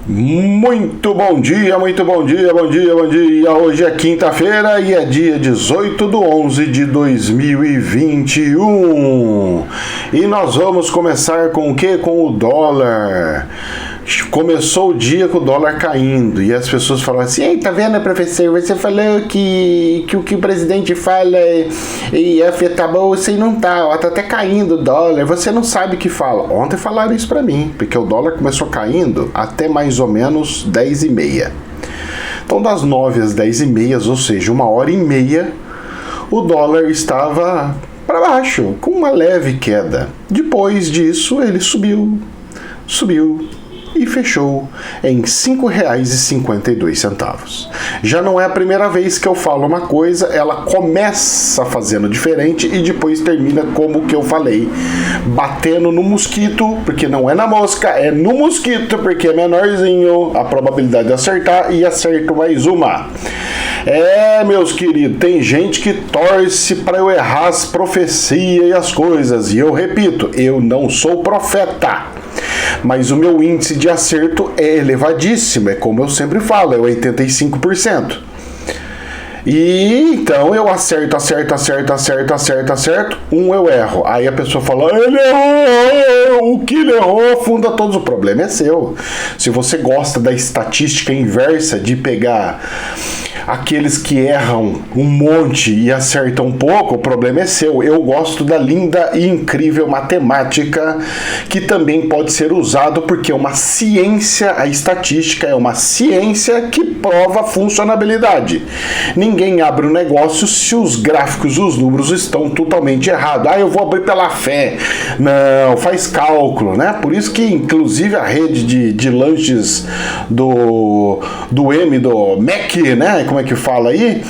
Muito bom dia, muito bom dia, bom dia, bom dia. Hoje é quinta-feira e é dia 18/11/2021. E nós vamos começar com o quê? Com o dólar. Começou o dia com o dólar caindo e as pessoas falaram assim: ei, tá vendo, professor, você falou que o que o presidente fala ia afetar a bolsa e não tá, ó, tá até caindo o dólar, você não sabe o que fala. Ontem falaram isso pra mim, porque o dólar começou caindo até mais ou menos 10h30. Então das 9 às 10h30, ou seja, 1h30, o dólar estava para baixo, com uma leve queda. Depois disso ele subiu e fechou em R$ 5,52. Já não é a primeira vez que eu falo uma coisa, ela começa fazendo diferente e depois termina como que eu falei, batendo no mosquito, porque não é na mosca, é no mosquito, porque é menorzinho a probabilidade de acertar e acerto mais uma. Meus queridos, tem gente que torce para eu errar as profecias e as coisas, e eu repito, eu não sou profeta. Mas o meu índice de acerto é elevadíssimo, é como eu sempre falo, é 85%. E então eu acerto, eu erro. Aí a pessoa fala, ele errou, o que ele errou afunda todos, o problema é seu. Se você gosta da estatística inversa de pegar aqueles que erram um monte e acertam um pouco, o problema é seu. Eu gosto da linda e incrível matemática, que também pode ser usado porque é uma ciência, a estatística é uma ciência que prova funcionabilidade. Ninguém abre um negócio se os gráficos, os números estão totalmente errados. Eu vou abrir pela fé. Não, faz cálculo, né? Por isso que, inclusive, a rede de lanches do Mac, né? Como é que fala aí?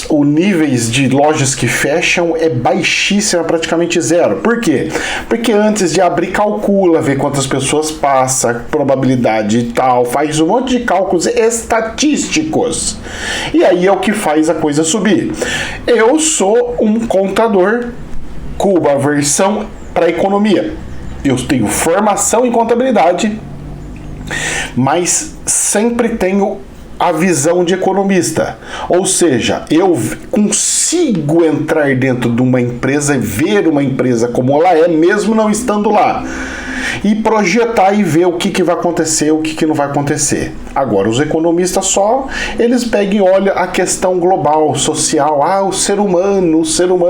O níveis de lojas que fecham é baixíssimo, praticamente zero. Por quê? Porque antes de abrir, calcula, vê quantas pessoas passa, probabilidade e tal, faz um monte de cálculos estatísticos. E aí é o que faz a coisa subir. Eu sou um contador com uma versão para economia. Eu tenho formação em contabilidade, mas sempre tenho a visão de economista, ou seja, eu consigo entrar dentro de uma empresa e ver uma empresa como ela é, mesmo não estando lá, e projetar e ver o que vai acontecer, o que não vai acontecer. Agora, os economistas eles pegam e olham a questão global, social, o ser humano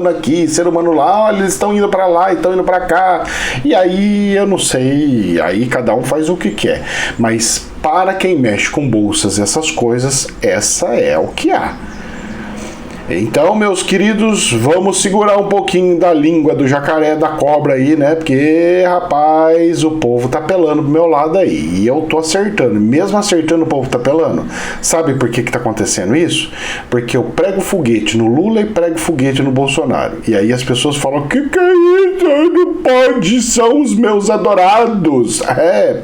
aqui, ser humano lá, eles estão indo para lá, estão indo para cá, e aí eu não sei, aí cada um faz o que quer, mas para quem mexe com bolsas e essas coisas, essa é o que há. Então, meus queridos, vamos segurar um pouquinho da língua do jacaré, da cobra aí, né? Porque, rapaz, o povo tá pelando pro meu lado aí. E eu tô acertando. Mesmo acertando, o povo tá pelando. Sabe por que tá acontecendo isso? Porque eu prego foguete no Lula e prego foguete no Bolsonaro. E aí as pessoas falam, que é isso? Não pode, são os meus adorados.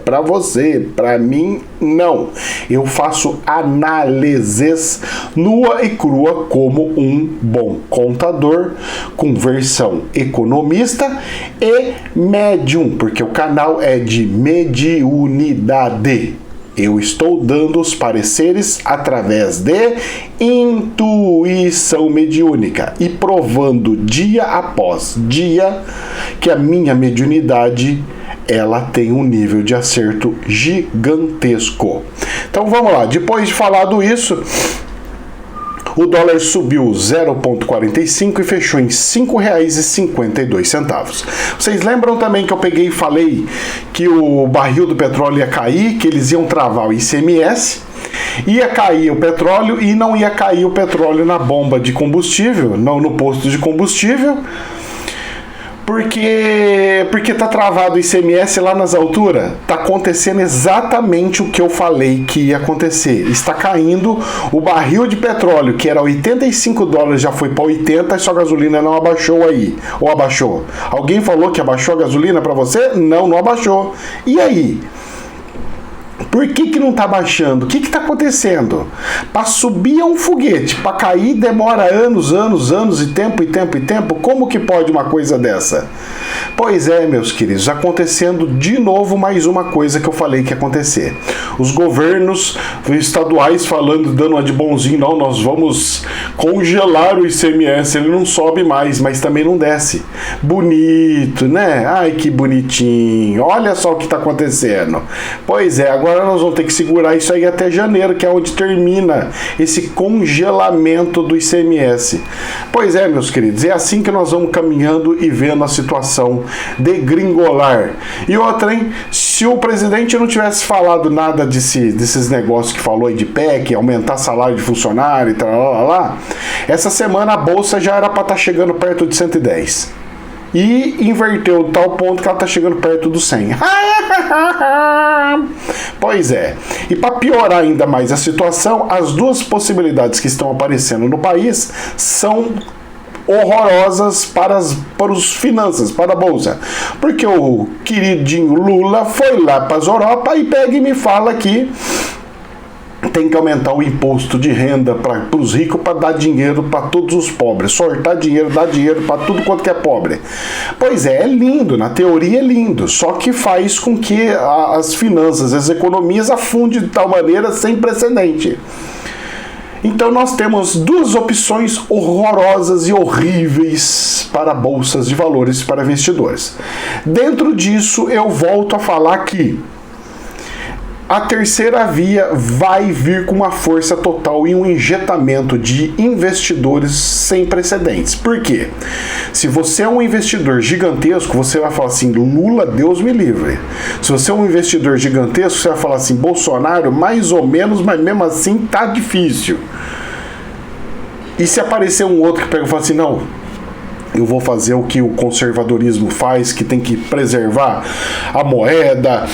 Pra você, pra mim, não. Eu faço análises nua e crua como um bom contador, com versão economista e médium, porque o canal é de mediunidade. Eu estou dando os pareceres através de intuição mediúnica e provando dia após dia que a minha mediunidade ela tem um nível de acerto gigantesco. Então vamos lá, depois de falado isso, o dólar subiu 0,45 e fechou em R$ 5,52. Vocês lembram também que eu peguei e falei que o barril do petróleo ia cair, que eles iam travar o ICMS, ia cair o petróleo e não ia cair o petróleo na bomba de combustível, não no posto de combustível, porque tá travado o ICMS lá nas alturas. Tá acontecendo exatamente o que eu falei que ia acontecer. Está caindo o barril de petróleo, que era $85, já foi para 80, e sua gasolina não abaixou aí. Ou abaixou? Alguém falou que abaixou a gasolina para você? Não, não abaixou. E aí? Por que não está baixando? O que está acontecendo? Para subir é um foguete, para cair demora anos e tempo. Como que pode uma coisa dessa? Pois é, meus queridos, acontecendo de novo mais uma coisa que eu falei que ia acontecer. Os governos estaduais falando, dando uma de bonzinho, não, nós vamos congelar o ICMS, ele não sobe mais, mas também não desce. Bonito, né? Ai, que bonitinho. Olha só o que está acontecendo. Pois é, agora nós vamos ter que segurar isso aí até janeiro, que é onde termina esse congelamento do ICMS. Pois é, meus queridos, é assim que nós vamos caminhando e vendo a situação degringolar. E outra, hein? Se o presidente não tivesse falado nada desses negócios que falou aí de PEC, aumentar salário de funcionário e tal, lá, essa semana a bolsa já era para estar chegando perto de 110. E inverteu de tal ponto que ela está chegando perto do 100. Pois é. E para piorar ainda mais a situação, as duas possibilidades que estão aparecendo no país são horrorosas para os finanças, para a bolsa. Porque o queridinho Lula foi lá para as Europa e pega e me fala que tem que aumentar o imposto de renda para os ricos para dar dinheiro para todos os pobres. Sortar dinheiro, dar dinheiro para tudo quanto que é pobre. Pois é lindo, na teoria é lindo, só que faz com que as finanças, as economias afundem de tal maneira sem precedente. Então nós temos duas opções horrorosas e horríveis para bolsas de valores para investidores. Dentro disso eu volto a falar que a terceira via vai vir com uma força total e um injetamento de investidores sem precedentes. Por quê? Se você é um investidor gigantesco, você vai falar assim, Lula, Deus me livre. Se você é um investidor gigantesco, você vai falar assim, Bolsonaro, mais ou menos, mas mesmo assim tá difícil. E se aparecer um outro que pega e fala assim, não, eu vou fazer o que o conservadorismo faz, que tem que preservar a moeda,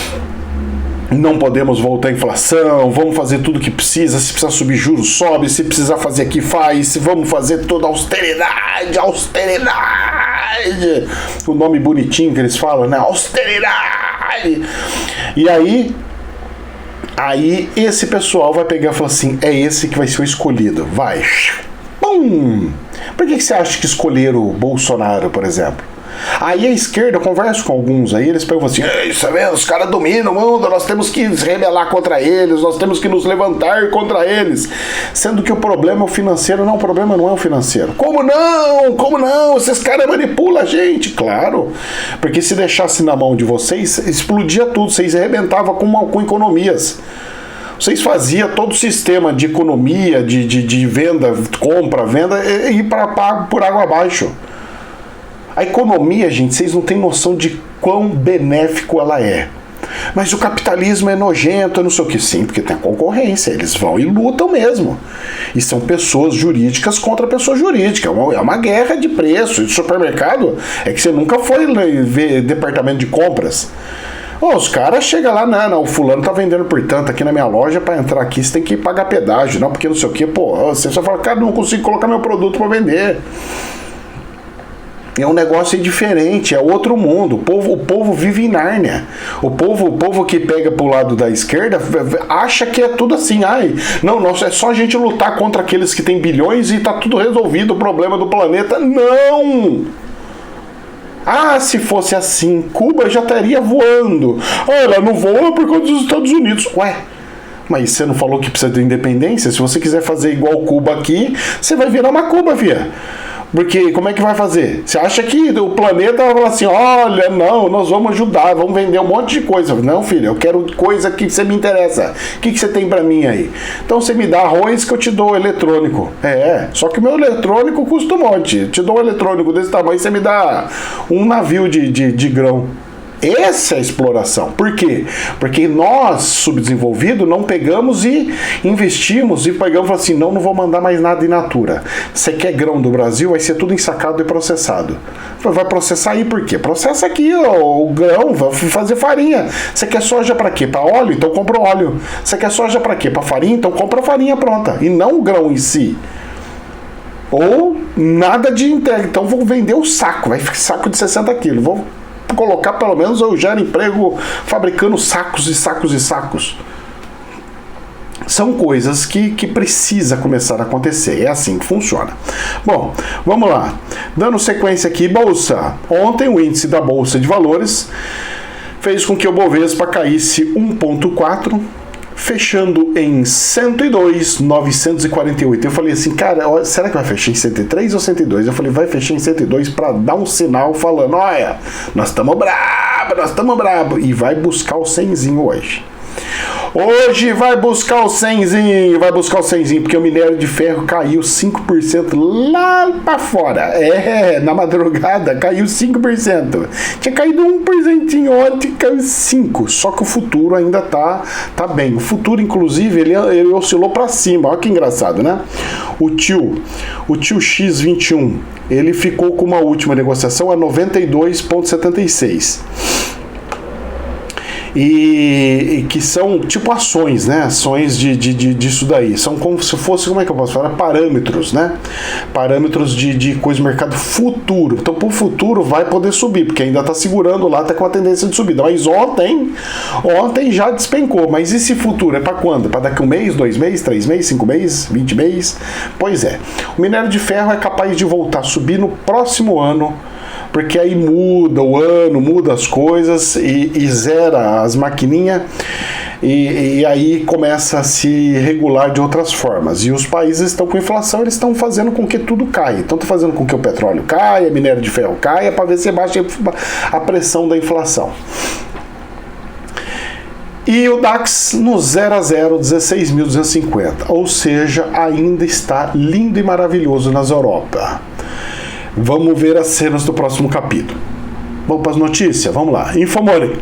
não podemos voltar à inflação, vamos fazer tudo o que precisa, se precisar subir juros, sobe, se precisar fazer aqui, faz, vamos fazer toda austeridade, o nome bonitinho que eles falam, né, austeridade, e aí esse pessoal vai pegar e falar assim, é esse que vai ser o escolhido, vai, pum, por que você acha que escolheram o Bolsonaro, por exemplo? Aí a esquerda, eu converso com alguns aí, eles perguntam assim, isso mesmo, os caras dominam o mundo, nós temos que se rebelar contra eles, nós temos que nos levantar contra eles, sendo que o problema é o financeiro. Não, o problema não é o financeiro. Como não? Esses caras manipulam a gente. Claro, porque se deixasse na mão de vocês, explodia tudo, vocês arrebentavam com economias. Vocês faziam todo o sistema de economia, de venda, compra, venda, e ir por água abaixo. A economia, gente, vocês não têm noção de quão benéfico ela é. Mas o capitalismo é nojento, eu não sei o que. Sim, porque tem a concorrência, eles vão e lutam mesmo. E são pessoas jurídicas contra pessoas jurídicas. É uma guerra de preço. E de supermercado é que você nunca foi ver departamento de compras. Os caras chegam lá, não, o fulano tá vendendo por tanto aqui na minha loja, para entrar aqui você tem que pagar pedágio, não, porque não sei o que. Você só fala, cara, não consigo colocar meu produto para vender. É um negócio diferente, é outro mundo. O povo vive em Nárnia. O povo que pega pro lado da esquerda acha que é tudo assim. Não, é só a gente lutar contra aqueles que têm bilhões e tá tudo resolvido o problema do planeta. Não! Se fosse assim, Cuba já estaria voando. Olha, não voa por causa dos Estados Unidos. Ué, mas você não falou que precisa de independência? Se você quiser fazer igual Cuba aqui, você vai virar uma Cuba, via. Porque como é que vai fazer? Você acha que o planeta vai falar assim, olha, não, nós vamos ajudar, vamos vender um monte de coisa. Não, filho, eu quero coisa que você me interessa. O que você tem pra mim aí? Então você me dá arroz que eu te dou eletrônico. Só que o meu eletrônico custa um monte. Eu te dou um eletrônico desse tamanho, você me dá um navio de grão. Essa é a exploração. Por quê? Porque nós, subdesenvolvidos, não pegamos e investimos e pegamos e falamos assim, não vou mandar mais nada in natura. Você quer grão do Brasil, vai ser tudo ensacado e processado. Vai processar aí por quê? Processa aqui o grão, vai fazer farinha. Você quer soja para quê? Para óleo? Então compra óleo. Você quer soja para quê? Para farinha? Então compra farinha pronta. E não o grão em si. Ou nada de entrega. Então vou vender o saco. Vai ficar saco de 60 quilos. Vou colocar, pelo menos eu gero emprego fabricando sacos e sacos e sacos. São coisas que precisa começar a acontecer. É assim que funciona. Bom, vamos lá. Dando sequência aqui, Bolsa. Ontem o índice da Bolsa de Valores fez com que o Bovespa caísse 1,4%, fechando em 102.948. Eu falei assim, cara, será que vai fechar em 103 ou 102? Eu falei, vai fechar em 102 para dar um sinal falando, olha, nós estamos brabo. E vai buscar o 100zinho hoje. Hoje vai buscar o 100zinho, porque o minério de ferro caiu 5% lá pra fora. Na madrugada caiu 5%. Tinha caído 1% ontem, caiu 5%. Só que o futuro ainda tá bem. O futuro, inclusive, ele oscilou pra cima. Olha que engraçado, né? O tio X21, ele ficou com uma última negociação a 92,76. E que são tipo ações, né? Ações disso daí. São como se fosse, como é que eu posso falar? Parâmetros, né? Parâmetros de coisa do mercado futuro. Então, pro futuro vai poder subir, porque ainda tá segurando lá, tá com a tendência de subida. Mas ontem já despencou. Mas esse futuro é para quando? Para daqui 1 mês, 2 meses, 3 meses, 5 meses, 20 meses? Pois é. O minério de ferro é capaz de voltar a subir no próximo ano, porque aí muda o ano, muda as coisas e zera as maquininhas e aí começa a se regular de outras formas. E os países estão com inflação, eles estão fazendo com que tudo caia. Então estão fazendo com que o petróleo caia, minério de ferro caia, para ver se baixa a pressão da inflação. E o DAX no 0 a 0, 16.250, ou seja, ainda está lindo e maravilhoso nas Europa. Vamos ver as cenas do próximo capítulo. Vamos para as notícias? Vamos lá. Infomoney.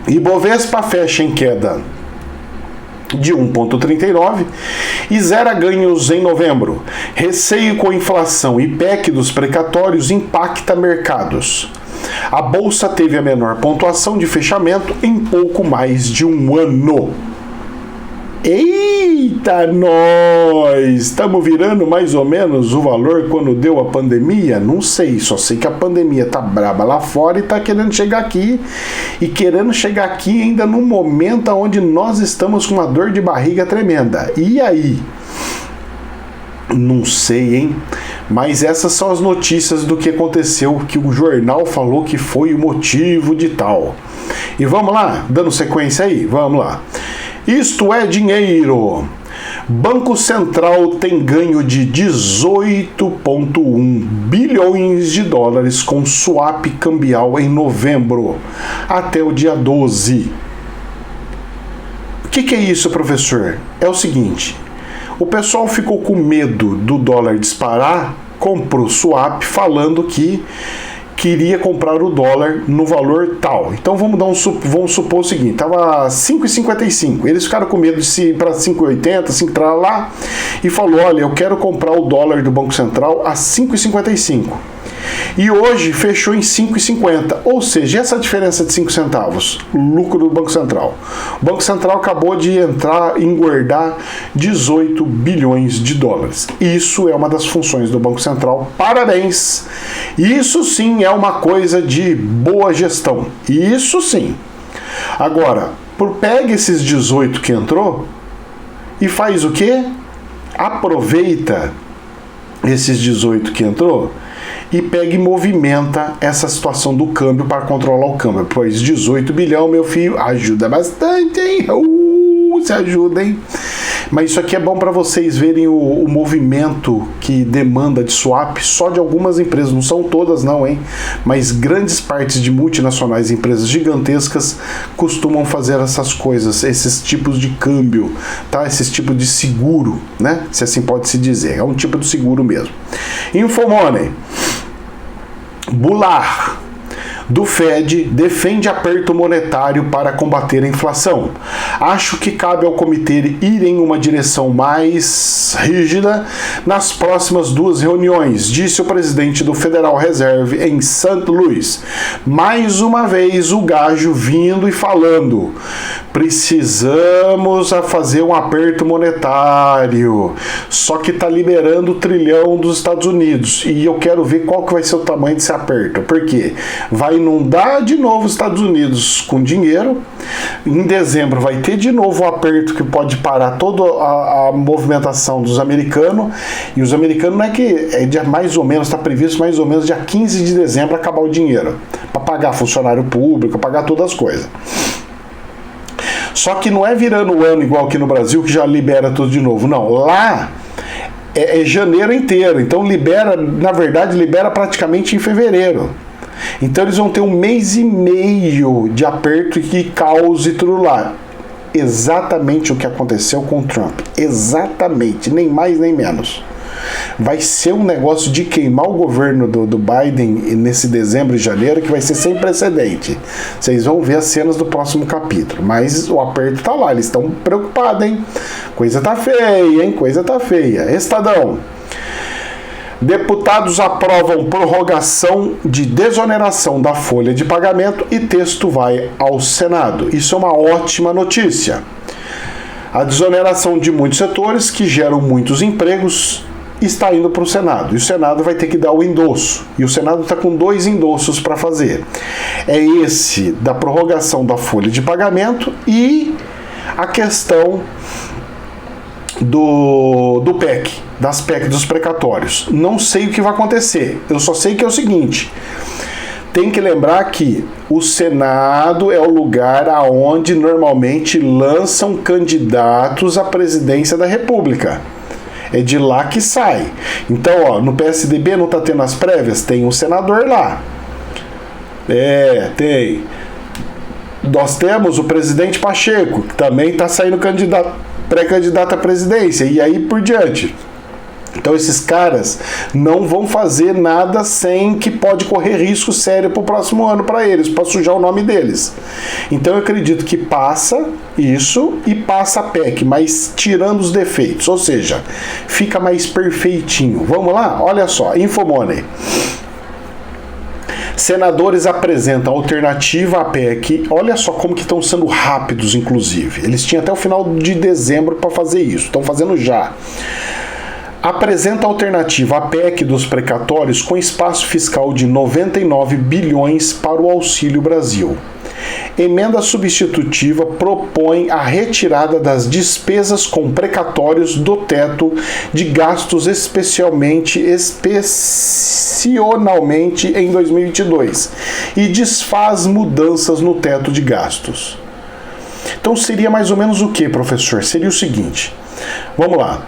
Ibovespa fecha em queda de 1,39 e zera ganhos em novembro. Receio com inflação e PEC dos precatórios impacta mercados. A Bolsa teve a menor pontuação de fechamento em pouco mais de um ano. Eita, nós! Estamos virando mais ou menos o valor quando deu a pandemia? Não sei, só sei que a pandemia tá braba lá fora e tá querendo chegar aqui. E querendo chegar aqui ainda num momento onde nós estamos com uma dor de barriga tremenda. E aí? Não sei, hein? Mas essas são as notícias do que aconteceu, que o jornal falou que foi o motivo de tal. E vamos lá, dando sequência aí, vamos lá. Isto é dinheiro. Banco Central tem ganho de 18,1 bilhões de dólares com swap cambial em novembro, até o dia 12. O que é isso, professor? É o seguinte, o pessoal ficou com medo do dólar disparar, comprou swap falando que queria comprar o dólar no valor tal. Então vamos supor o seguinte, estava 5,55. Eles ficaram com medo de ir para 5,80, 5 lá e falou, olha, eu quero comprar o dólar do Banco Central a 5,55. E hoje fechou em 5,50, ou seja, essa diferença de 5 centavos, lucro do Banco Central. O Banco Central acabou de engordar 18 bilhões de dólares. Isso é uma das funções do Banco Central. Parabéns! Isso sim é uma coisa de boa gestão. Isso sim. Agora, pega esses 18 que entrou e faz o quê? Aproveita esses 18 que entrou e pega e movimenta essa situação do câmbio para controlar o câmbio. Pois 18 bilhão, meu filho, ajuda bastante, hein? Se ajuda, hein? Mas isso aqui é bom para vocês verem o movimento que demanda de swap só de algumas empresas, não são todas não, hein? Mas grandes partes de multinacionais, empresas gigantescas, costumam fazer essas coisas, esses tipos de câmbio, tá? Esses tipos de seguro, né? Se assim pode se dizer, é um tipo de seguro mesmo. Infomoney. Bular do Fed defende aperto monetário para combater a inflação. Acho que cabe ao comitê ir em uma direção mais rígida nas próximas 2 reuniões, disse o presidente do Federal Reserve em St. Louis. Mais uma vez o gajo vindo e falando, precisamos fazer um aperto monetário, só que está liberando o trilhão dos Estados Unidos e eu quero ver qual que vai ser o tamanho desse aperto, porque vai vai inundar de novo os Estados Unidos com dinheiro. Em dezembro vai ter de novo um aperto que pode parar toda a movimentação dos americanos. E os americanos não é que é dia mais ou menos, está previsto mais ou menos dia 15 de dezembro acabar o dinheiro para pagar funcionário público, pagar todas as coisas. Só que não é virando o ano igual aqui no Brasil que já libera tudo de novo. Não, lá é janeiro inteiro. Então libera, na verdade, libera praticamente em fevereiro. Então eles vão ter 1 mês e meio de aperto e caos e tudo lá. Exatamente o que aconteceu com o Trump. Exatamente, nem mais nem menos. Vai ser um negócio de queimar o governo do Biden nesse dezembro e janeiro que vai ser sem precedente. Vocês vão ver as cenas do próximo capítulo. Mas o aperto tá lá, eles estão preocupados, hein? Coisa tá feia, hein? Coisa tá feia. Estadão. Deputados aprovam prorrogação de desoneração da folha de pagamento e texto vai ao Senado. Isso é uma ótima notícia. A desoneração de muitos setores que geram muitos empregos está indo para o Senado. E o Senado vai ter que dar o endosso. E o Senado está com 2 endossos para fazer. É esse da prorrogação da folha de pagamento e a questão do PEC, das PEC dos precatórios. Não sei o que vai acontecer. Eu só sei que é o seguinte: tem que lembrar que o Senado é o lugar aonde normalmente lançam candidatos à presidência da República. É de lá que sai. Então, ó, no PSDB não tá tendo as prévias? Tem um senador lá. Tem. Nós temos o presidente Pacheco, que também está saindo pré-candidato à presidência, e aí por diante. Então esses caras não vão fazer nada sem que pode correr risco sério para o próximo ano para eles, para sujar o nome deles. Então eu acredito que passa isso e passa a PEC, mas tirando os defeitos, ou seja, fica mais perfeitinho. Vamos lá? Olha só, Infomoney. Senadores apresentam alternativa à PEC. Olha só como que estão sendo rápidos, inclusive. Eles tinham até o final de dezembro para fazer isso. Estão fazendo já. Apresenta alternativa à PEC dos precatórios com espaço fiscal de 99 bilhões para o Auxílio Brasil. Emenda substitutiva propõe a retirada das despesas com precatórios do teto de gastos excepcionalmente em 2022 e desfaz mudanças no teto de gastos. Então seria mais ou menos o que, professor? Seria o seguinte, vamos lá.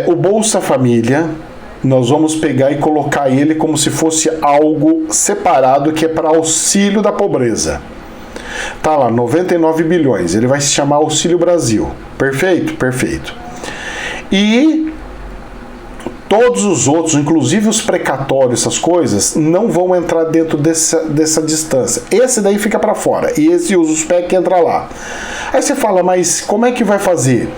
O Bolsa Família, nós vamos pegar e colocar ele como se fosse algo separado que é para auxílio da pobreza. Tá lá, 99 bilhões, ele vai se chamar Auxílio Brasil. Perfeito? Perfeito. E todos os outros, inclusive os precatórios, essas coisas, não vão entrar dentro dessa distância. Esse daí fica para fora, e esse usa os PEC entra lá. Aí você fala, mas como é que vai fazer?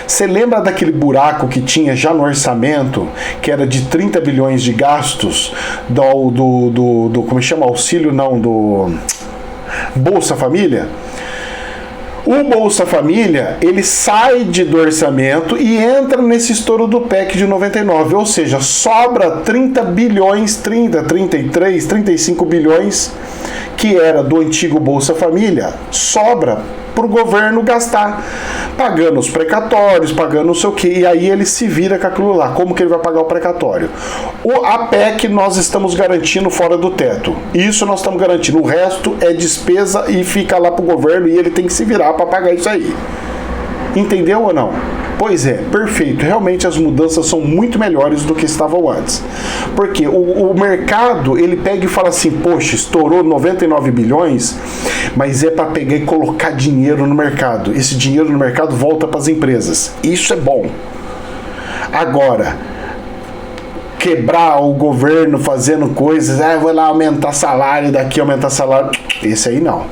Você lembra daquele buraco que tinha já no orçamento, que era de 30 bilhões de gastos como chama? Auxílio, não, do Bolsa Família? O Bolsa Família, ele sai do orçamento e entra nesse estouro do PEC de 99, ou seja, sobra 30 bilhões, 33, 35 bilhões, que era do antigo Bolsa Família, sobra para o governo gastar, pagando os precatórios, pagando não sei o que, e aí ele se vira com aquilo lá. Como que ele vai pagar o precatório? A PEC nós estamos garantindo fora do teto, isso nós estamos garantindo, o resto é despesa e fica lá para o governo e ele tem que se virar para pagar isso aí. Entendeu ou não? Pois é, perfeito. Realmente as mudanças são muito melhores do que estavam antes. Porque o mercado, ele pega e fala assim, poxa, estourou 99 bilhões, mas é para pegar e colocar dinheiro no mercado. Esse dinheiro no mercado volta para as empresas. Isso é bom. Agora, quebrar o governo fazendo coisas, vou lá aumentar salário, daqui aumentar salário, esse aí não.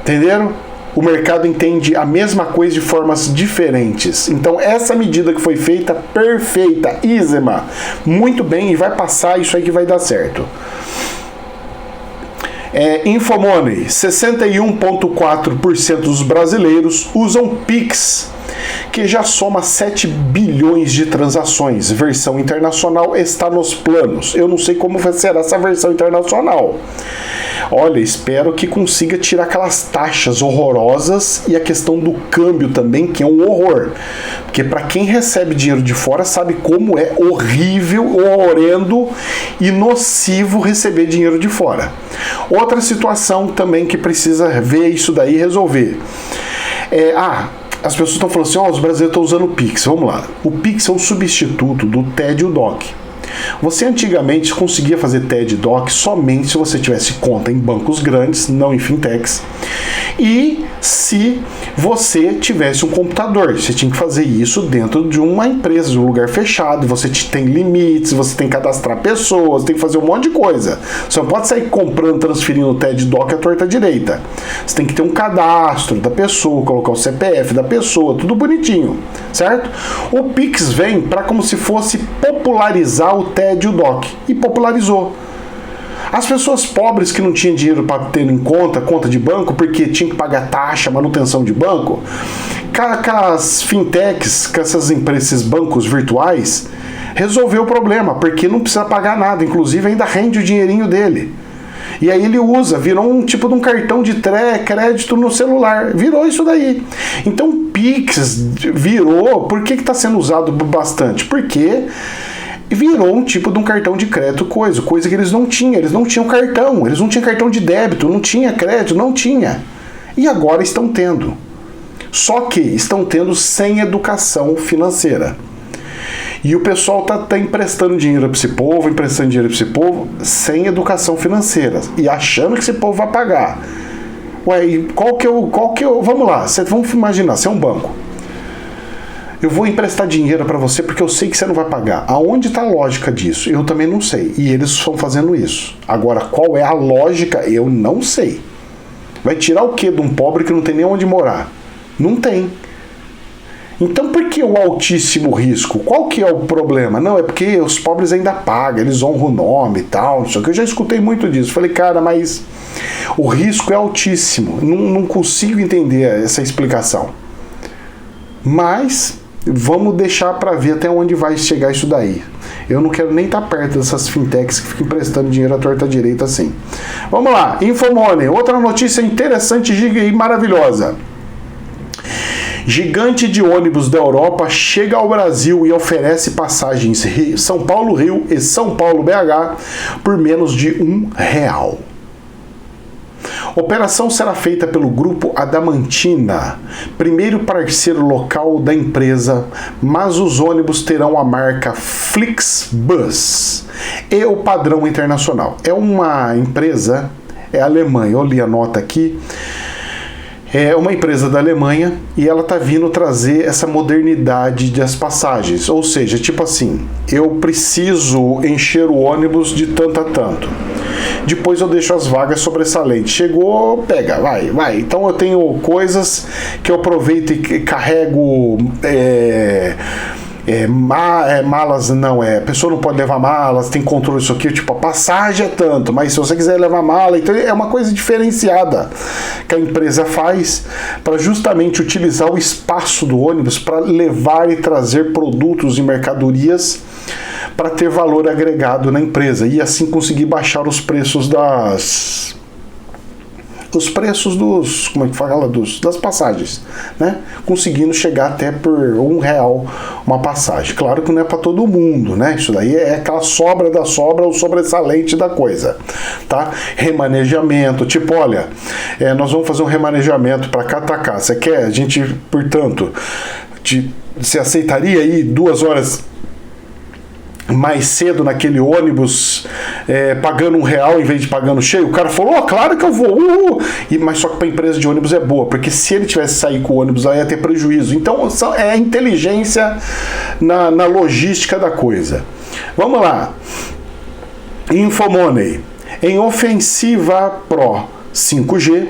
Entenderam? O mercado entende a mesma coisa de formas diferentes. Então essa medida que foi feita, perfeita, ízima, muito bem, e vai passar, isso aí que vai dar certo. Infomoney, 61,4% dos brasileiros usam Pix, que já soma 7 bilhões de transações. Versão internacional está nos planos. Eu não sei como será essa versão internacional. Olha, espero que consiga tirar aquelas taxas horrorosas e a questão do câmbio também, que é um horror. Porque para quem recebe dinheiro de fora sabe como é horrível, horrendo e nocivo receber dinheiro de fora. Outra situação também que precisa ver isso daí e resolver. As pessoas estão falando assim, os brasileiros estão usando o Pix. Vamos lá. O Pix é um substituto do TED e o DOC. Você antigamente conseguia fazer TED e DOC somente se você tivesse conta em bancos grandes, não em fintechs, e se você tivesse um computador. Você tinha que fazer isso dentro de uma empresa, de um lugar fechado. Você tem limites, você tem que cadastrar pessoas, tem que fazer um monte de coisa. Você não pode sair comprando, transferindo o TED e DOC à torta direita. Você tem que ter um cadastro da pessoa, colocar o CPF da pessoa, tudo bonitinho, certo? O Pix vem para como se fosse popularizar o TED e o DOC, e popularizou. As pessoas pobres que não tinham dinheiro para ter em conta de banco, porque tinha que pagar taxa, manutenção de banco, com as fintechs, com essas empresas, esses bancos virtuais, resolveu o problema, porque não precisa pagar nada, inclusive ainda rende o dinheirinho dele. E aí ele usa, virou um tipo de um cartão de crédito no celular, virou isso daí. Então Pix virou, por que está sendo usado bastante? Porque virou um tipo de um cartão de crédito, coisa que eles não tinham cartão, eles não tinham cartão de débito, não tinha crédito, não tinha. E agora estão tendo. Só que estão tendo sem educação financeira. E o pessoal tá emprestando dinheiro para esse povo, sem educação financeira. E achando que esse povo vai pagar. Ué, e vamos lá, vamos imaginar, você é um banco. Eu vou emprestar dinheiro para você porque eu sei que você não vai pagar. Aonde está a lógica disso? Eu também não sei. E eles estão fazendo isso. Agora, qual é a lógica? Eu não sei. Vai tirar o quê de um pobre que não tem nem onde morar? Não tem. Então por que o altíssimo risco? Qual que é o problema? Não, é porque os pobres ainda pagam, eles honram o nome e tal, não sei o que. Eu já escutei muito disso. Falei, cara, mas o risco é altíssimo. Não consigo entender essa explicação. Mas vamos deixar para ver até onde vai chegar isso daí. Eu não quero nem estar perto dessas fintechs que ficam emprestando dinheiro à torta direita assim. Vamos lá, Infomoney, outra notícia interessante e maravilhosa. Gigante de ônibus da Europa chega ao Brasil e oferece passagens São Paulo-Rio e São Paulo-BH por menos de R$1. Operação será feita pelo Grupo Adamantina, primeiro parceiro local da empresa, mas os ônibus terão a marca Flixbus e o padrão internacional. É uma empresa, é alemã, eu li a nota aqui, é uma empresa da Alemanha e ela tá vindo trazer essa modernidade das passagens, ou seja, tipo assim, eu preciso encher o ônibus de tanto a tanto. Depois eu deixo as vagas sobressalentes. Chegou, pega, vai. Então eu tenho coisas que eu aproveito e carrego. Malas, não, a pessoa não pode levar malas, tem controle disso aqui, tipo, a passagem é tanto, mas se você quiser levar mala, então é uma coisa diferenciada que a empresa faz para justamente utilizar o espaço do ônibus para levar e trazer produtos e mercadorias para ter valor agregado na empresa e assim conseguir baixar os preços das passagens, né? Conseguindo chegar até por R$1 uma passagem. Claro que não é para todo mundo, né? Isso daí é aquela sobra da sobra, o sobressalente da coisa, tá? Remanejamento, tipo, olha, nós vamos fazer um remanejamento para cá, tá cá. Você quer? A gente, portanto, você aceitaria aí 2 horas mais cedo naquele ônibus, pagando R$1 em vez de pagando cheio? O cara falou, claro que eu vou, mas só que para a empresa de ônibus é boa, porque se ele tivesse sair com o ônibus aí ia ter prejuízo. Então é a inteligência na logística da coisa. Vamos lá. Infomoney. Em ofensiva Pro 5G,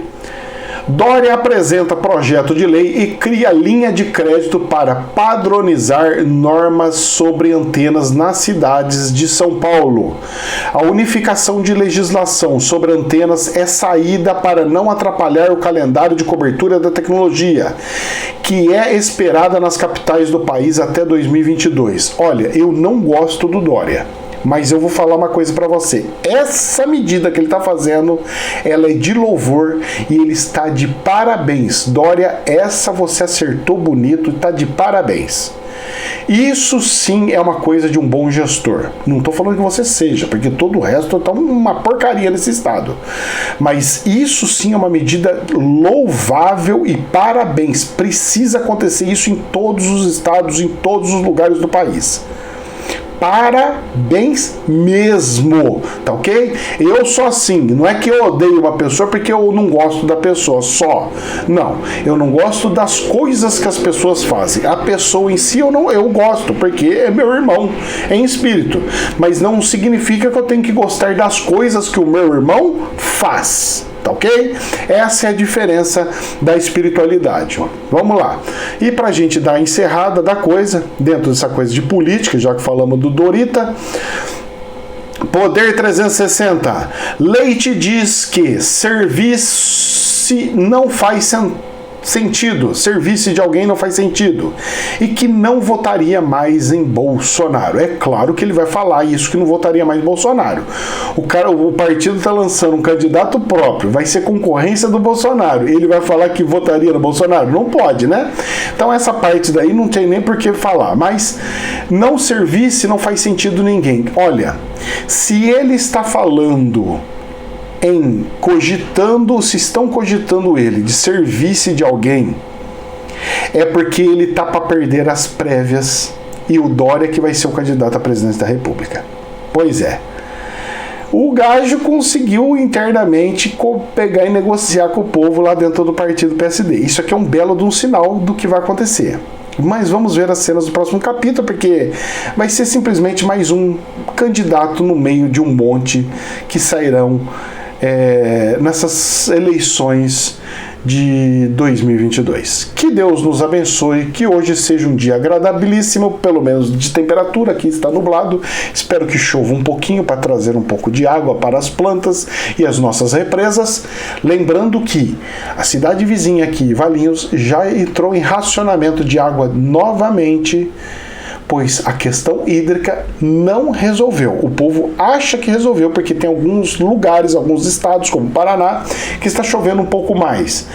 Dória apresenta projeto de lei e cria linha de crédito para padronizar normas sobre antenas nas cidades de São Paulo. A unificação de legislação sobre antenas é saída para não atrapalhar o calendário de cobertura da tecnologia, que é esperada nas capitais do país até 2022. Olha, eu não gosto do Dória, mas eu vou falar uma coisa para você. Essa medida que ele está fazendo, ela é de louvor e ele está de parabéns. Dória, essa você acertou bonito, está de parabéns. Isso sim é uma coisa de um bom gestor. Não estou falando que você seja, porque todo o resto está uma porcaria nesse estado. Mas isso sim é uma medida louvável e parabéns. Precisa acontecer isso em todos os estados, em todos os lugares do país. Parabéns mesmo, tá ok? Eu sou assim, não é que eu odeio uma pessoa porque eu não gosto da pessoa só. Não, eu não gosto das coisas que as pessoas fazem. A pessoa em si eu gosto, porque é meu irmão em espírito. Mas não significa que eu tenho que gostar das coisas que o meu irmão faz. Tá ok? Essa é a diferença da espiritualidade. Ó. Vamos lá. E pra gente dar a encerrada da coisa, dentro dessa coisa de política, já que falamos do Dorita, Poder 360. Leite diz que serviço não faz sentido, serviço de alguém não faz sentido, e que não votaria mais em Bolsonaro. É claro que ele vai falar isso, que não votaria mais em Bolsonaro. O partido está lançando um candidato próprio, vai ser concorrência do Bolsonaro, ele vai falar que votaria no Bolsonaro? Não pode, né? Então essa parte daí não tem nem por que falar, mas não serviço não faz sentido ninguém. Olha, se ele está falando se estão cogitando ele de serviço de alguém, é porque ele tá para perder as prévias e o Dória que vai ser o candidato à presidência da República. Pois é. O gajo conseguiu internamente pegar e negociar com o povo lá dentro do partido PSD. Isso aqui é um belo de um sinal do que vai acontecer. Mas vamos ver as cenas do próximo capítulo, porque vai ser simplesmente mais um candidato no meio de um monte que sairão nessas eleições de 2022. Que Deus nos abençoe, que hoje seja um dia agradabilíssimo, pelo menos de temperatura, aqui está nublado, espero que chova um pouquinho para trazer um pouco de água para as plantas e as nossas represas, lembrando que a cidade vizinha aqui, Valinhos, já entrou em racionamento de água novamente, pois a questão hídrica não resolveu. O povo acha que resolveu, porque tem alguns lugares, alguns estados, como o Paraná, que está chovendo um pouco mais.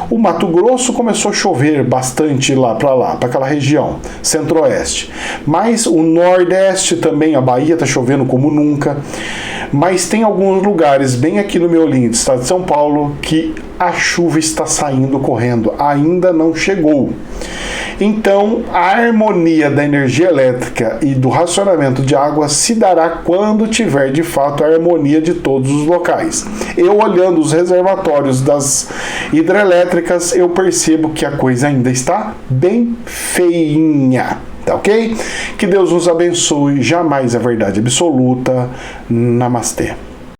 O Mato Grosso começou a chover bastante lá, para aquela região, centro-oeste. Mas o Nordeste também, a Bahia está chovendo como nunca. Mas tem alguns lugares, bem aqui no meu lindo estado de São Paulo, que a chuva está saindo correndo, ainda não chegou. Então, a harmonia da energia elétrica e do racionamento de água se dará quando tiver, de fato, a harmonia de todos os locais. Eu, olhando os reservatórios das hidrelétricas, eu percebo que a coisa ainda está bem feinha. Tá ok? Que Deus nos abençoe. Jamais a verdade absoluta. Namastê.